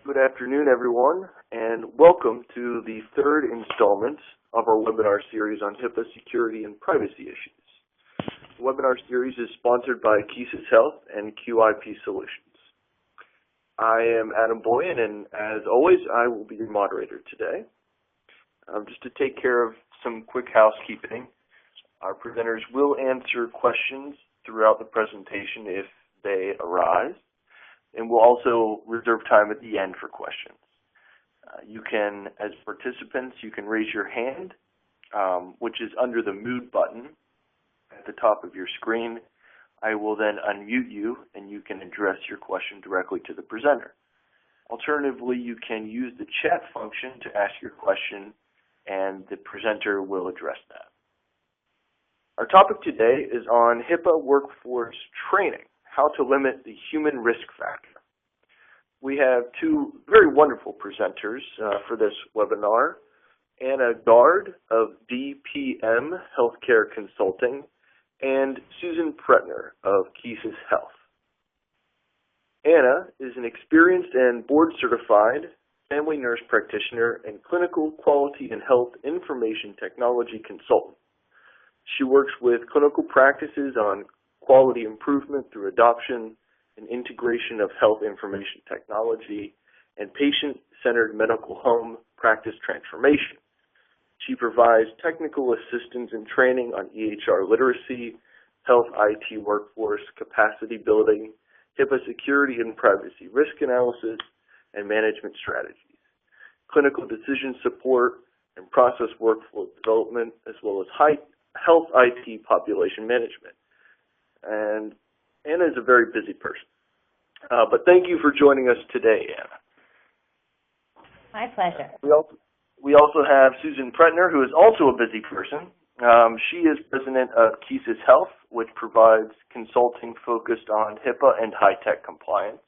Good afternoon, everyone, and welcome to the third installment of our webinar series on HIPAA security and privacy issues. The webinar series is sponsored by Kesis Health and QIP Solutions. I am Adam Boyan, and as always, I will be your moderator today. Just to take care of some quick housekeeping, our presenters will answer questions throughout the presentation if they arise, and we'll also reserve time at the end for questions. You can, as participants, you can raise your hand, which is under the mute button at the top of your screen. I will then unmute you, and you can address your question directly to the presenter. Alternatively, you can use the chat function to ask your question, and the presenter will address that. Our topic today is on HIPAA Workforce Training, how to limit the human risk factor. We have two very wonderful presenters for this webinar, Anna Gard of DPM Healthcare Consulting and Susan Pretner of Kesis Health. Anna is an experienced and board-certified family nurse practitioner and clinical quality and health information technology consultant. She works with clinical practices on quality improvement through adoption and integration of health information technology and patient-centered medical home practice transformation. She provides technical assistance and training on EHR literacy, health IT workforce capacity building, HIPAA security and privacy risk analysis, and management strategies, clinical decision support, and process workflow development, as well as health IT population management. And Anna is a very busy person. But thank you for joining us today, Anna. My pleasure. We also have Susan Pretner, who is also a busy person. She is president of Kesis Health, which provides consulting focused on HIPAA and high-tech compliance.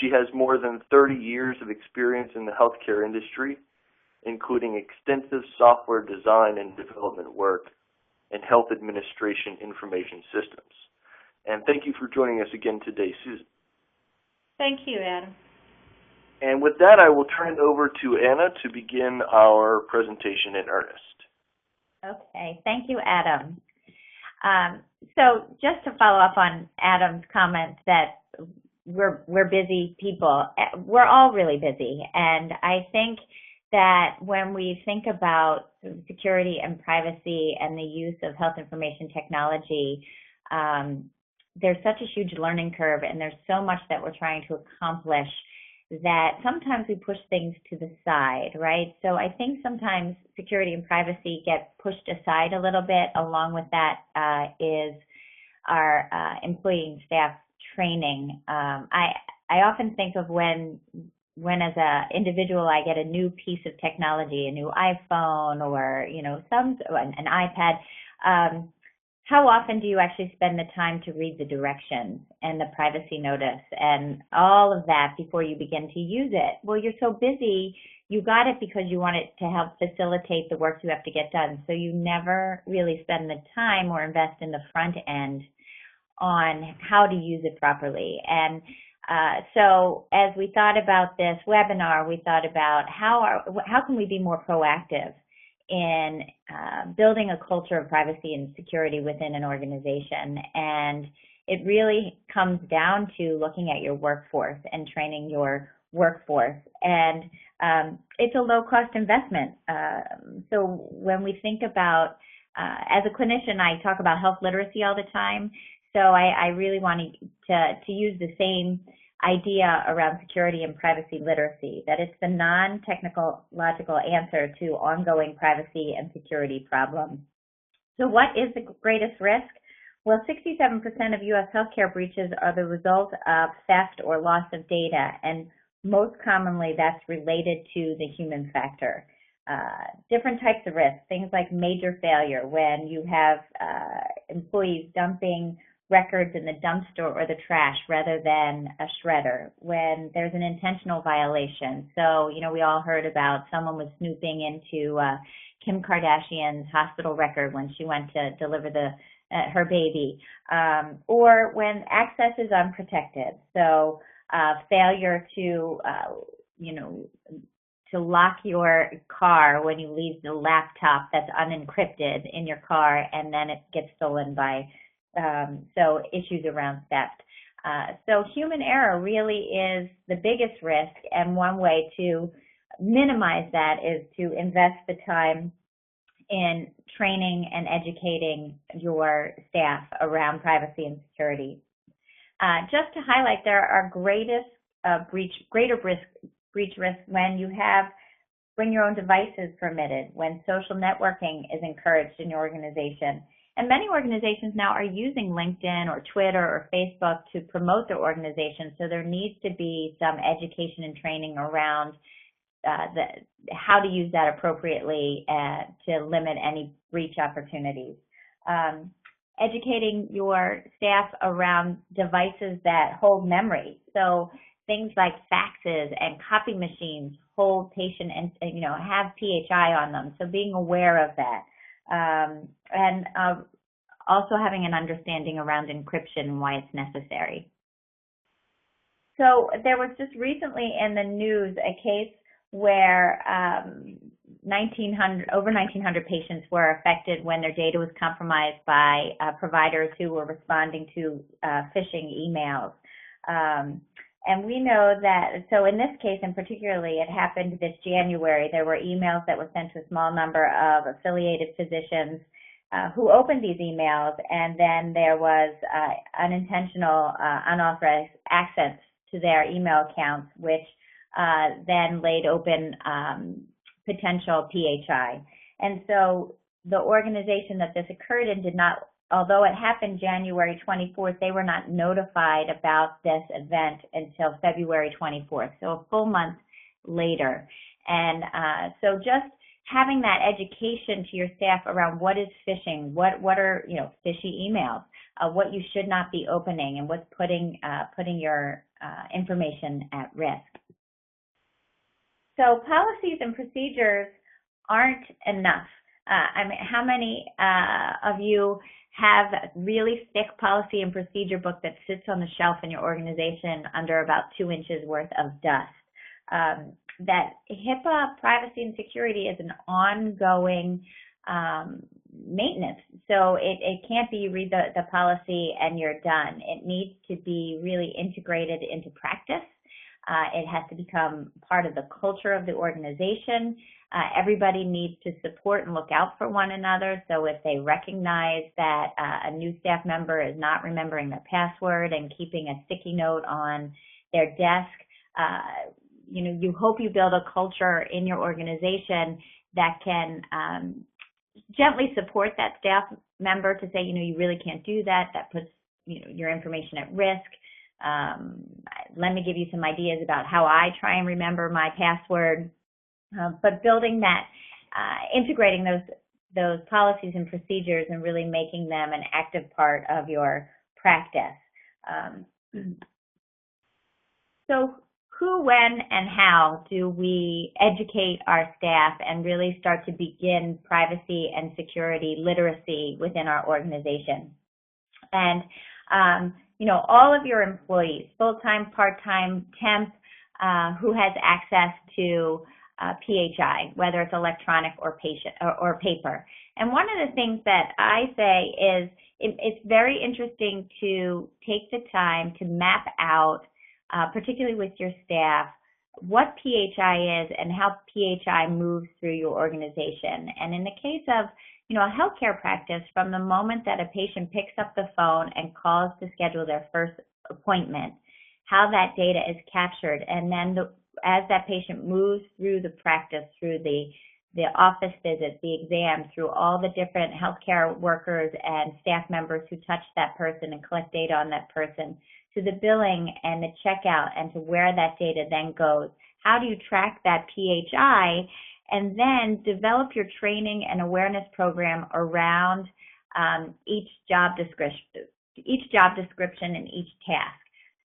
She has more than 30 years of experience in the healthcare industry, including extensive software design and development work and health administration information systems. And thank you for joining us again today, Susan. Thank you, Adam. And with that, I will turn it over to Anna to begin our presentation in earnest. Okay, thank you, Adam. So just to follow up on Adam's comment that we're busy people, we're all really busy, and I think that when we think about security and privacy and the use of health information technology, there's such a huge learning curve, and there's so much that we're trying to accomplish that sometimes we push things to the side, right? So I think sometimes security and privacy get pushed aside a little bit. Along with that is our employee and staff training. I often think of when as an individual I get a new piece of technology, a new iPhone or an iPad. How often do you actually spend the time to read the directions and the privacy notice and all of that before you begin to use it? Well, you're so busy, you got it because you want it to help facilitate the work you have to get done. So you never really spend the time or invest in the front end on how to use it properly. And so as we thought about this webinar, we thought about how can we be more proactive in building a culture of privacy and security within an organization. And it really comes down to looking at your workforce and training your workforce. And it's a low-cost investment. So when we think about, as a clinician, I talk about health literacy all the time. So I really wanted to use the same idea around security and privacy literacy, that it's the non-technical logical answer to ongoing privacy and security problems. So what is the greatest risk? Well, 67% of U.S. healthcare breaches are the result of theft or loss of data, and most commonly that's related to the human factor. Different types of risks, things like major failure, when you have employees dumping records in the dumpster or the trash rather than a shredder, when there's an intentional violation. So, we all heard about someone was snooping into Kim Kardashian's hospital record when she went to deliver her baby, or when access is unprotected. So failure to to lock your car when you leave the laptop that's unencrypted in your car, and then it gets stolen by, so issues around theft. So human error really is the biggest risk, and one way to minimize that is to invest the time in training and educating your staff around privacy and security. Just to highlight, there are greater breach risk when you have bring your own devices permitted, when social networking is encouraged in your organization. And many organizations now are using LinkedIn or Twitter or Facebook to promote their organization, so there needs to be some education and training around how to use that appropriately to limit any breach opportunities. Educating your staff around devices that hold memory. So things like faxes and copy machines hold patient and have PHI on them. So being aware of that. And also having an understanding around encryption and why it's necessary. So there was just recently in the news a case where over 1,900 patients were affected when their data was compromised by providers who were responding to phishing emails. And we know that, so in this case in particularly, it happened this January. There were emails that were sent to a small number of affiliated physicians who opened these emails, and then there was unintentional, unauthorized access to their email accounts, which then laid open potential PHI. And so the organization that this occurred in did not, although it happened January 24th, they were not notified about this event until February 24th, so a full month later. And so just having that education to your staff around what is phishing, what are fishy emails, what you should not be opening, and what's putting your information at risk. So policies and procedures aren't enough. I mean, how many of you have a really thick policy and procedure book that sits on the shelf in your organization under about 2 inches worth of dust? That HIPAA privacy and security is an ongoing maintenance. So it can't be you read the policy and you're done. It needs to be really integrated into practice. It has to become part of the culture of the organization. Everybody needs to support and look out for one another. So if they recognize that a new staff member is not remembering their password and keeping a sticky note on their desk, you hope you build a culture in your organization that can gently support that staff member to say, you really can't do that. That puts your information at risk. Let me give you some ideas about how I try and remember my password. But building that, integrating those policies and procedures and really making them an active part of your practice. So who, when, and how do we educate our staff and really start to begin privacy and security literacy within our organization? And all of your employees, full-time, part-time, temp, who has access to PHI, whether it's electronic or paper. And one of the things that I say is it's very interesting to take the time to map out, particularly with your staff, what PHI is and how PHI moves through your organization. And in the case of a healthcare practice, from the moment that a patient picks up the phone and calls to schedule their first appointment, how that data is captured, and then as that patient moves through the practice, through the office visits, the exams, through all the different healthcare workers and staff members who touch that person and collect data on that person, to the billing and the checkout, and to where that data then goes. How do you track that PHI? And then develop your training and awareness program around each job description and each task,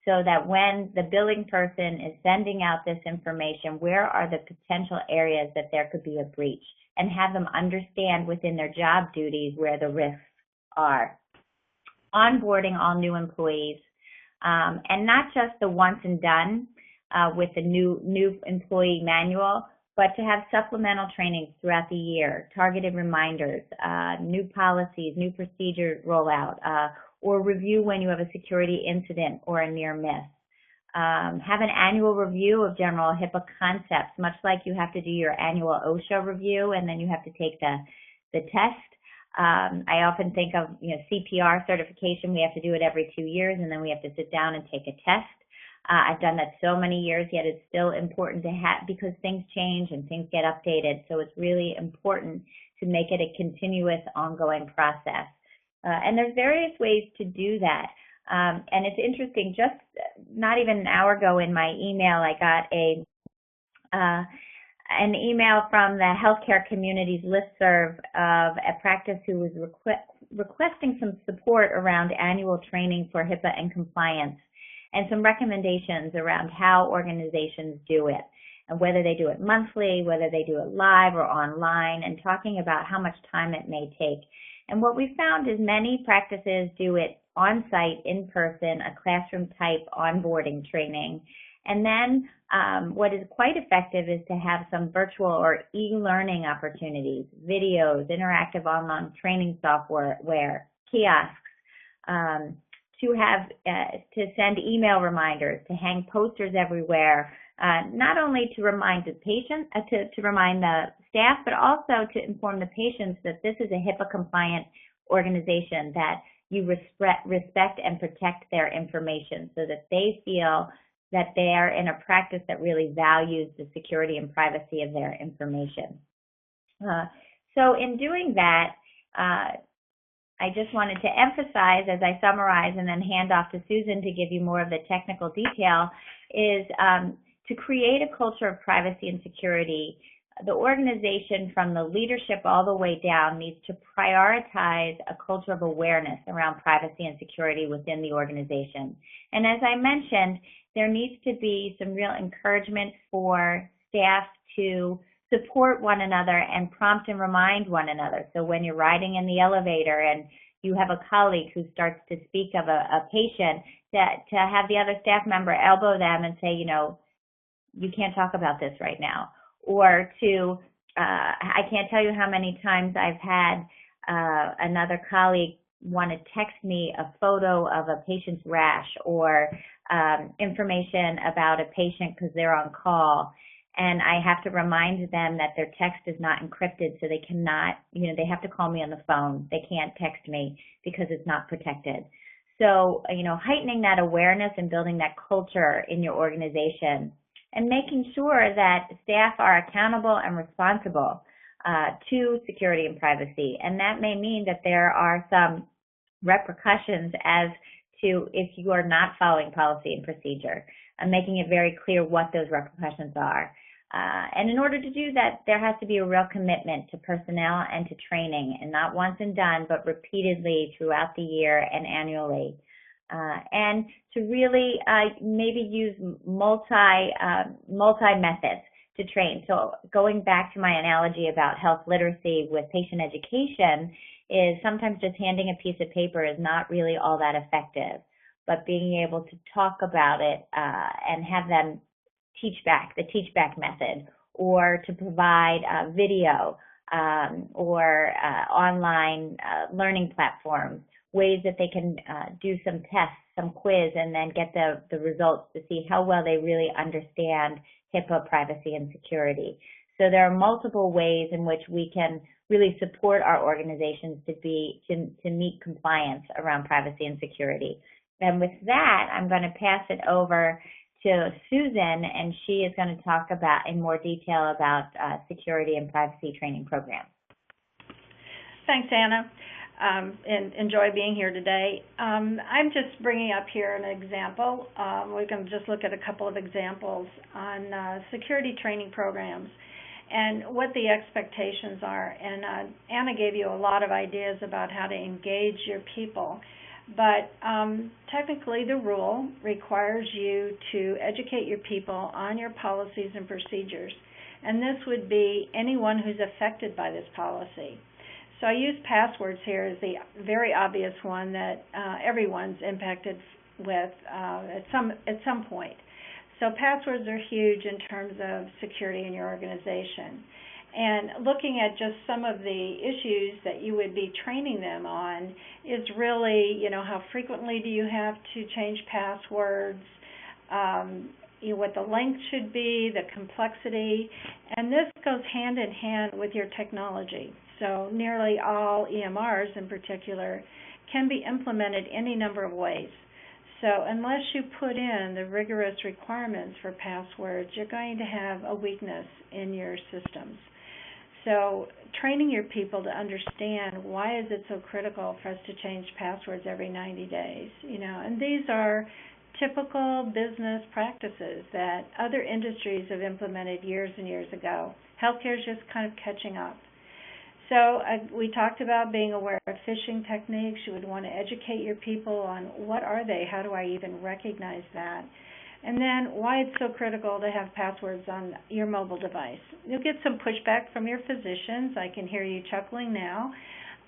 so that when the billing person is sending out this information, where are the potential areas that there could be a breach, and have them understand within their job duties where the risks are. Onboarding all new employees, and not just the once and done, with the new employee manual, but to have supplemental trainings throughout the year, targeted reminders, new policies, new procedure rollout, or review when you have a security incident or a near miss. Have an annual review of general HIPAA concepts, much like you have to do your annual OSHA review and then you have to take the test. I often think of CPR certification. We have to do it every 2 years, and then we have to sit down and take a test. I've done that so many years, yet it's still important to have, because things change and things get updated. So it's really important to make it a continuous, ongoing process. And there's various ways to do that. And it's interesting, just not even an hour ago in my email, I got an email from the healthcare community's listserv of a practice who was requesting some support around annual training for HIPAA and compliance, and some recommendations around how organizations do it, and whether they do it monthly, whether they do it live or online, and talking about how much time it may take. And what we found is many practices do it on-site, in person, a classroom-type onboarding training. And then what is quite effective is to have some virtual or e-learning opportunities, videos, interactive online training software, kiosks, to send email reminders, to hang posters everywhere, not only to remind the patient, to remind the staff, but also to inform the patients that this is a HIPAA compliant organization, that you respect and protect their information, so that they feel that they are in a practice that really values the security and privacy of their information. So in doing that, I just wanted to emphasize, as I summarize and then hand off to Susan to give you more of the technical detail, is to create a culture of privacy and security. The organization, from the leadership all the way down, needs to prioritize a culture of awareness around privacy and security within the organization. And as I mentioned, there needs to be some real encouragement for staff to support one another and prompt and remind one another. So when you're riding in the elevator and you have a colleague who starts to speak of a patient, to have the other staff member elbow them and say, you can't talk about this right now. Or to, I can't tell you how many times I've had another colleague want to text me a photo of a patient's rash, or information about a patient because they're on call. And I have to remind them that their text is not encrypted, so they cannot, they have to call me on the phone. They can't text me because it's not protected. So, heightening that awareness and building that culture in your organization, and making sure that staff are accountable and responsible to security and privacy. And that may mean that there are some repercussions as to if you are not following policy and procedure, and making it very clear what those repercussions are. And in order to do that, there has to be a real commitment to personnel and to training, and not once and done, but repeatedly throughout the year and annually. And to really maybe use multi methods to train. So going back to my analogy about health literacy with patient education, is sometimes just handing a piece of paper is not really all that effective, but being able to talk about it and have them teach back, the teach back method, or to provide video or online learning platforms, ways that they can do some tests, some quiz, and then get the results to see how well they really understand HIPAA, privacy, and security. So there are multiple ways in which we can really support our organizations to meet compliance around privacy and security. And with that, I'm going to pass it over to Susan, and she is going to talk about in more detail about security and privacy training programs. Thanks, Anna. And enjoy being here today. I'm just bringing up here an example. We can just look at a couple of examples on security training programs and what the expectations are. And Anna gave you a lot of ideas about how to engage your people. But technically, the rule requires you to educate your people on your policies and procedures. And this would be anyone who's affected by this policy. So I use passwords here as the very obvious one that everyone's impacted with at some point. So passwords are huge in terms of security in your organization. And looking at just some of the issues that you would be training them on is really, how frequently do you have to change passwords, what the length should be, the complexity, and this goes hand in hand with your technology. So nearly all EMRs in particular can be implemented any number of ways. So unless you put in the rigorous requirements for passwords, you're going to have a weakness in your systems. So training your people to understand why is it so critical for us to change passwords every 90 days, and these are typical business practices that other industries have implemented years and years ago. Healthcare is just kind of catching up. So we talked about being aware of phishing techniques. You would want to educate your people on what are they, how do I even recognize that, and then why it's so critical to have passwords on your mobile device. You'll get some pushback from your physicians. I can hear you chuckling now.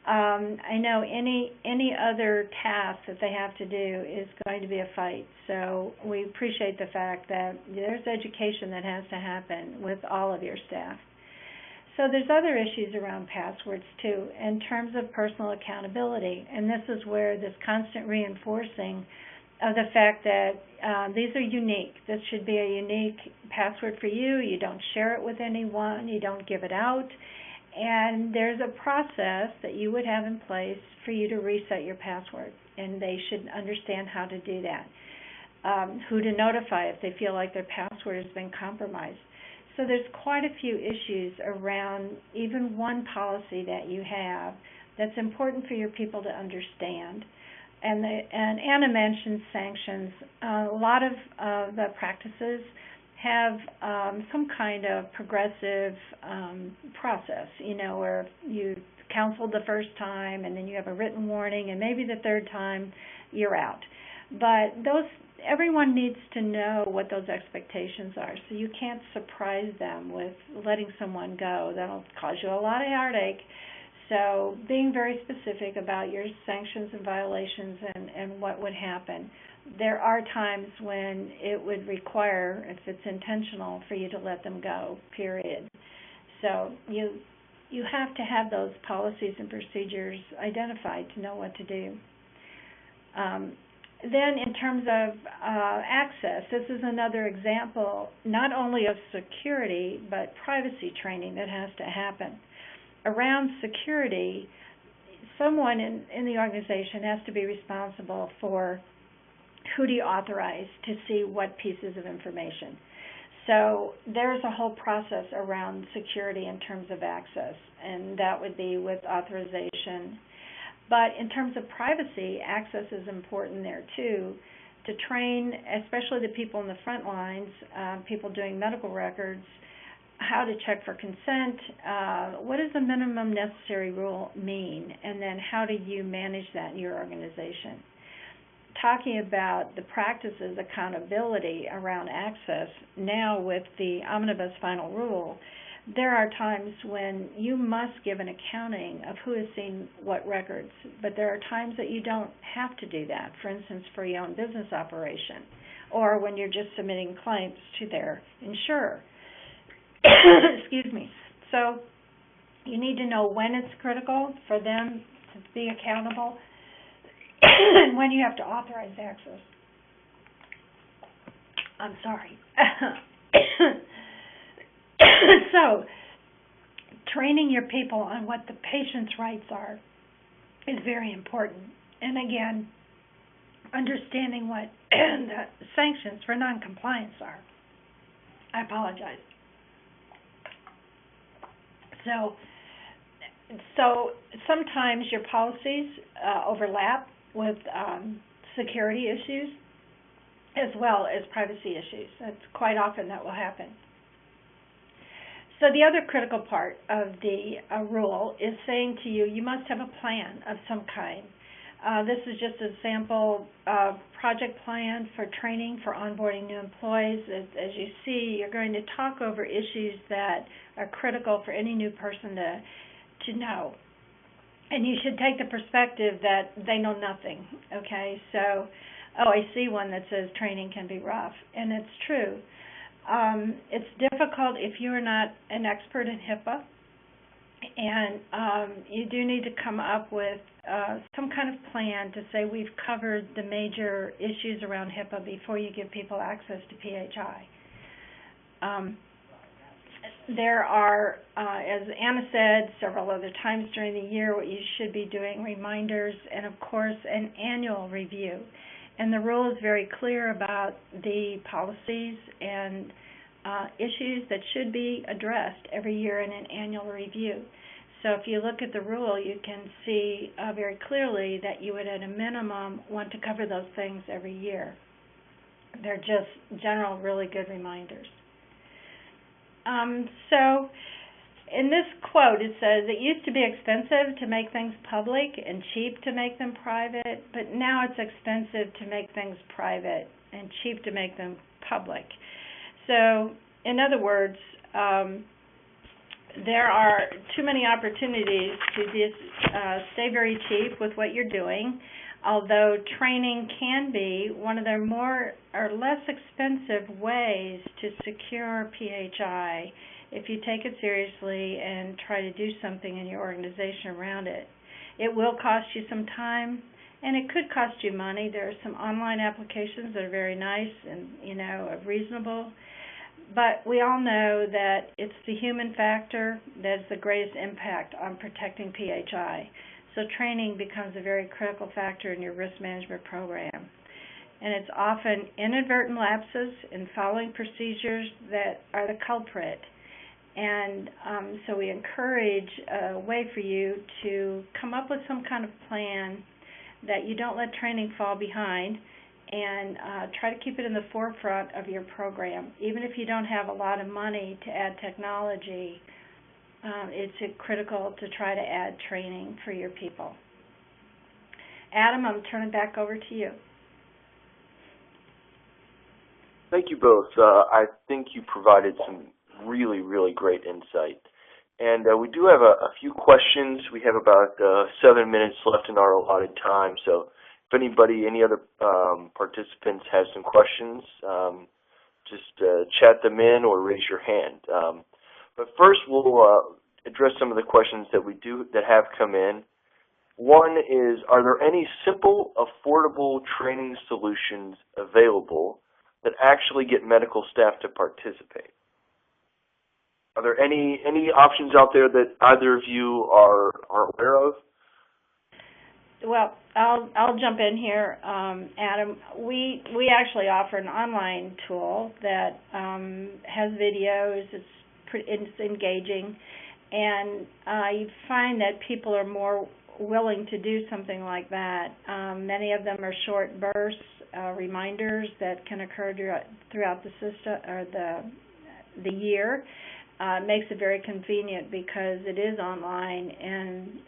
I know any other task that they have to do is going to be a fight. So we appreciate the fact that there's education that has to happen with all of your staff. So there's other issues around passwords too in terms of personal accountability, and this is where this constant reinforcing of the fact that these are unique. This should be a unique password for you. You don't share it with anyone. You don't give it out. And there's a process that you would have in place for you to reset your password, and they should understand how to do that, who to notify if they feel like their password has been compromised. So there's quite a few issues around even one policy that you have that's important for your people to understand. And Anna mentioned sanctions. A lot of the practices have some kind of progressive process, where you counseled the first time and then you have a written warning, and maybe the third time you're out. But everyone needs to know what those expectations are, so you can't surprise them with letting someone go. That'll cause you a lot of heartache. So being very specific about your sanctions and violations and what would happen. There are times when it would require, if it's intentional, for you to let them go, period. So you have to have those policies and procedures identified to know what to do. Then in terms of access, this is another example not only of security but privacy training that has to happen. Around security, someone in the organization has to be responsible for who do you authorize to see what pieces of information. So there's a whole process around security in terms of access, and that would be with authorization. But in terms of privacy, access is important there too, to train especially the people in the front lines, people doing medical records, how to check for consent, what does the minimum necessary rule mean, and then how do you manage that in your organization. Talking about the practices, accountability around access, now with the omnibus final rule, there are times when you must give an accounting of who has seen what records, but there are times that you don't have to do that, for instance, for your own business operation, or when you're just submitting claims to their insurer. Excuse me. So you need to know when it's critical for them to be accountable and when you have to authorize access. I'm sorry. So training your people on what the patient's rights are is very important. And again, understanding what the sanctions for noncompliance are. I apologize. So sometimes your policies overlap with security issues as well as privacy issues. That's quite often that will happen. So the other critical part of the rule is saying to you, you must have a plan of some kind. This is just a sample project plan for training for onboarding new employees. As you see, you're going to talk over issues that are critical for any new person to know. And you should take the perspective that they know nothing, okay? So oh, I see one that says training can be rough, and it's true. It's difficult if you are not an expert in HIPAA, and you do need to come up with some kind of plan to say we've covered the major issues around HIPAA before you give people access to PHI. There are, as Anna said several other times during the year, what you should be doing, reminders, and of course an annual review. And the rule is very clear about the policies and issues that should be addressed every year in an annual review. So if you look at the rule, you can see very clearly that you would at a minimum want to cover those things every year. They're just general, really good reminders. So in this quote, it says, it used to be expensive to make things public and cheap to make them private, but now it's expensive to make things private and cheap to make them public. So, in other words, there are too many opportunities to just stay very cheap with what you're doing, although training can be one of their more or less expensive ways to secure PHI if you take it seriously and try to do something in your organization around it. It will cost you some time, and it could cost you money. There are some online applications that are very nice and, reasonable. But we all know that it's the human factor that has the greatest impact on protecting PHI. So training becomes a very critical factor in your risk management program. And it's often inadvertent lapses in following procedures that are the culprit. And so we encourage a way for you to come up with some kind of plan that you don't let training fall behind, and try to keep it in the forefront of your program. Even if you don't have a lot of money to add technology, it's critical to try to add training for your people. Adam, I'm turning back over to you. Thank you both. I think you provided some really, really great insight. And we do have a few questions. We have about 7 minutes left in our allotted time, so if any other participants have some questions, just chat them in or raise your hand. But first, we'll address some of the questions that have come in. One is, are there any simple, affordable training solutions available that actually get medical staff to participate? Are there any options out there that either of you are aware of? Well, I'll jump in here, Adam. We actually offer an online tool that has videos. It's engaging, and you find that people are more willing to do something like that. Many of them are short bursts, reminders that can occur throughout the system or the year. It makes it very convenient because it is online, and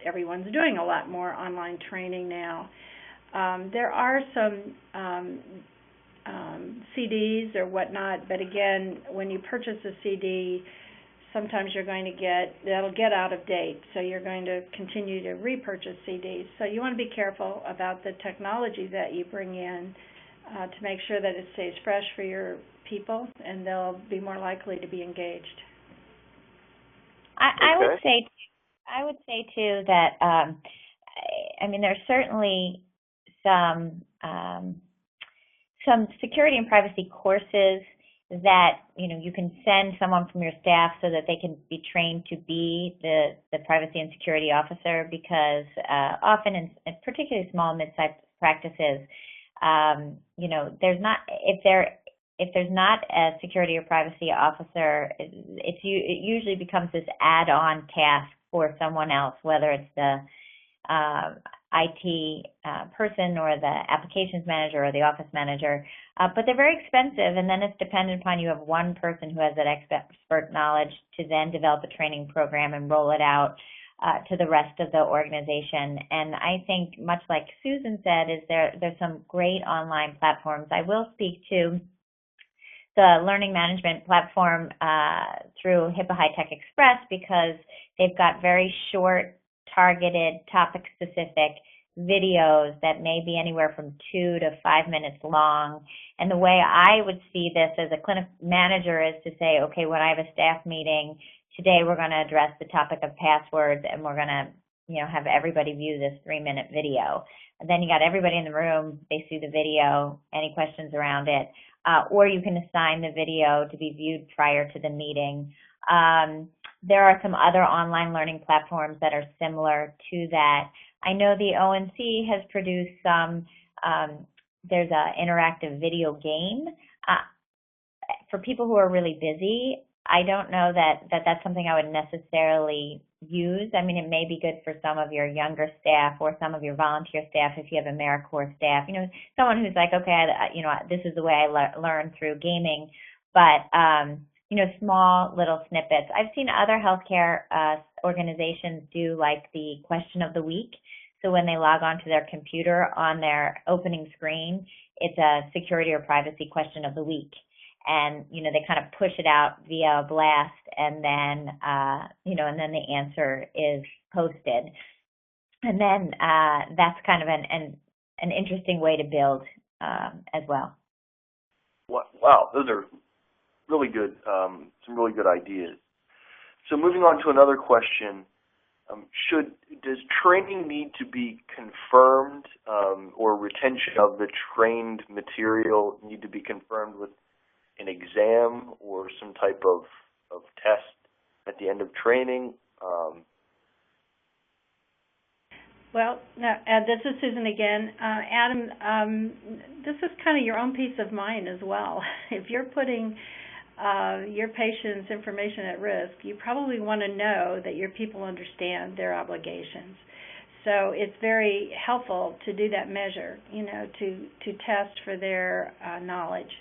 everyone's doing a lot more online training now. There are some CDs or whatnot, but again, when you purchase a CD, sometimes you're going to that'll get out of date, so you're going to continue to repurchase CDs. So you want to be careful about the technology that you bring in to make sure that it stays fresh for your people, and they'll be more likely to be engaged. I would say too that there's certainly some security and privacy courses that you can send someone from your staff so that they can be trained to be the privacy and security officer, because often in particularly small and mid-sized practices, if there's not a security or privacy officer, it usually becomes this add-on task for someone else, whether it's the IT person or the applications manager or the office manager. But they're very expensive, and then it's dependent upon you have one person who has that expert knowledge to then develop a training program and roll it out to the rest of the organization. And I think, much like Susan said, there's some great online platforms. I will speak to the learning management platform through HIPAA High-Tech Express, because they've got very short, targeted, topic-specific videos that may be anywhere from 2 to 5 minutes long. And the way I would see this as a clinic manager is to say, okay, when I have a staff meeting, today we're going to address the topic of passwords, and we're going to, have everybody view this 3-minute video. And then you got everybody in the room, they see the video, any questions around it, or you can assign the video to be viewed prior to the meeting. There are some other online learning platforms that are similar to that. I know the ONC has produced some, there's an interactive video game. For people who are really busy, I don't know that that's something I would necessarily use. I mean, it may be good for some of your younger staff or some of your volunteer staff if you have AmeriCorps staff. Someone who's like, okay, this is the way I learn through gaming. But, small little snippets. I've seen other healthcare organizations do like the question of the week. So when they log onto their computer on their opening screen, it's a security or privacy question of the week. And, they kind of push it out via a blast, and then, and then the answer is posted. And then that's kind of an interesting way to build as well. Wow, those are really good, some really good ideas. So moving on to another question, does training need to be confirmed, or retention of the trained material need to be confirmed with an exam or some type of test at the end of training? Well, this is Susan again. Adam, this is kind of your own peace of mind as well. If you're putting your patient's information at risk, you probably want to know that your people understand their obligations. So it's very helpful to do that measure, to test for their knowledge.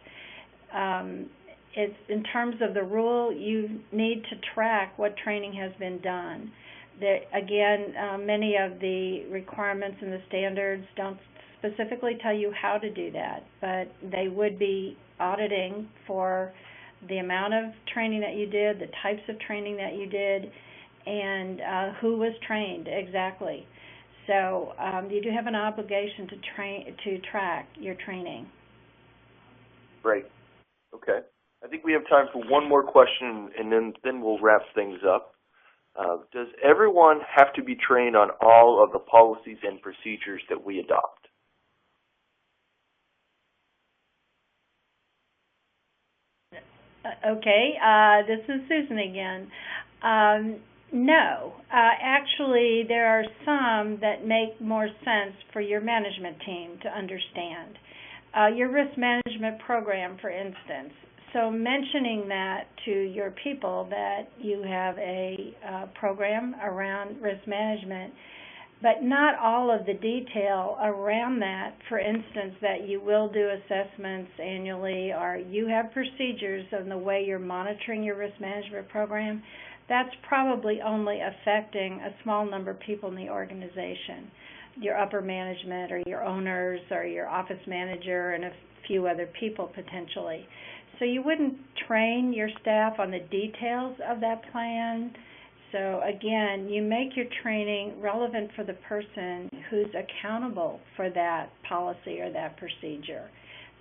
It's in terms of the rule, you need to track what training has been done. Again, many of the requirements and the standards don't specifically tell you how to do that, but they would be auditing for the amount of training that you did, the types of training that you did, and who was trained exactly. So you do have an obligation to track your training. Great. Okay. I think we have time for one more question, and then we'll wrap things up. Does everyone have to be trained on all of the policies and procedures that we adopt? Okay. This is Susan again. No. Actually, there are some that make more sense for your management team to understand. Your risk management program, for instance. So mentioning that to your people that you have a program around risk management, but not all of the detail around that. For instance, that you will do assessments annually, or you have procedures on the way you're monitoring your risk management program. That's probably only affecting a small number of people in the organization. Your upper management or your owners or your office manager and a few other people potentially. So you wouldn't train your staff on the details of that plan. So again, you make your training relevant for the person who's accountable for that policy or that procedure.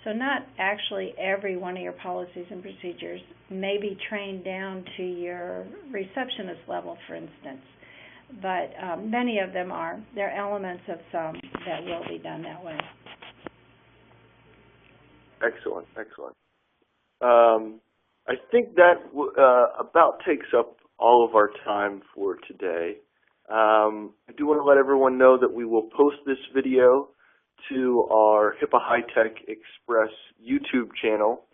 So not actually every one of your policies and procedures may be trained down to your receptionist level, for instance. But many of them are. There are elements of some that will be done that way. Excellent, excellent. I think that about takes up all of our time for today. I do want to let everyone know that we will post this video to our HIPAA High-Tech Express YouTube channel,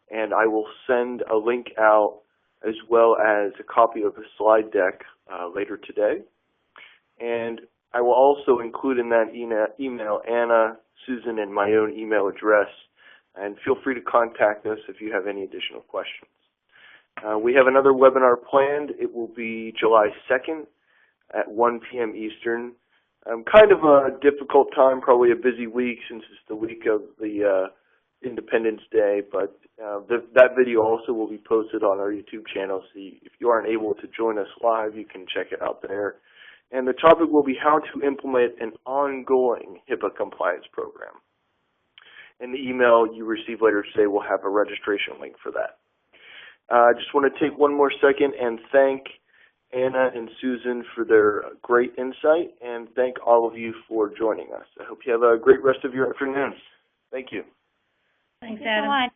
and I will send a link out as well as a copy of the slide deck later today. And I will also include in that email Anna, Susan, and my own email address, and feel free to contact us if you have any additional questions. We have another webinar planned. It will be July 2nd at 1 p.m. Eastern. Kind of a difficult time, probably a busy week since it's the week of the Independence Day, but that video also will be posted on our YouTube channel, so if you aren't able to join us live, you can check it out there. And the topic will be how to implement an ongoing HIPAA compliance program. And the email you receive later today will have a registration link for that. I just want to take one more second and thank Anna and Susan for their great insight, and thank all of you for joining us. I hope you have a great rest of your afternoon. Thank you. Thanks, Thank you so Adam. much.